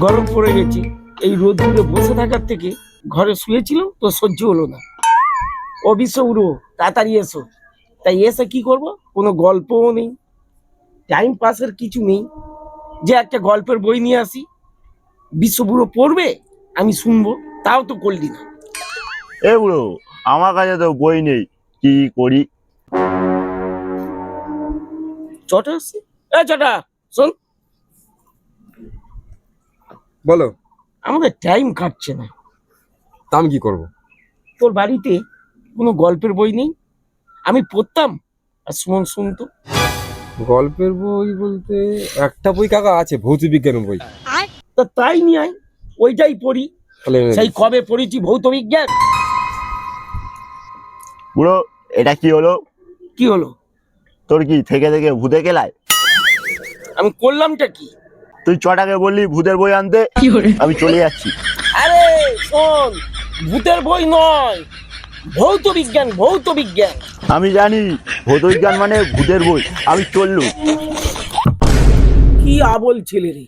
গরম পড়ে গেছে, এই রোদ্দুরে বসে থাকার থেকে ঘরে শুয়েছিল তো সহ্য হলো না। অবিশ্ব উড়ো, তাড়াতাড়ি এসো। তাই এসে কি করব, কোনো গল্পও নেই, টাইম পাসের কিছু নেই, যে একটা গল্পের বই নিয়ে আসি, বিশ্বপুরো পড়বে, আমি শুনবো, তাও তো করলি না। এ বুড়ো, আমার কাছে তো বই নেই, কি করি? চটা আসছে, এ চটা শোন, বলো। আমাদের টাইম কাটছে না। তা আমি কি করবো? তোর বাড়িতে কোনো গল্পের বই নেই? আমি পড়তাম আর সুমন শুনতো। গল্পের বই বলতে একটা বই কাকা আছে, ভৌত বিজ্ঞানের বই। তা তাই নিয়ে আয়, ওইটাই পড়ি। তাহলে এনে সেই দিচ্ছি। কবে পড়েছি ভৌত বিজ্ঞান। বুড়ো, এটা কি হলো? কি হলো? তোর কি থেকে থেকে ভূতে গেলায়? আমি করলামটা কি? তুই চটাকে বললি ভূতের বই আনতে, আমি চলে যাচ্ছি। আরে শোন, ভূতের বই নয়, ভৌত বিজ্ঞান, ভৌত বিজ্ঞান। আমি জানি ভৌত বিজ্ঞান মানে ভূতের বই, আমি চললু। কি আবল ছেলে রে।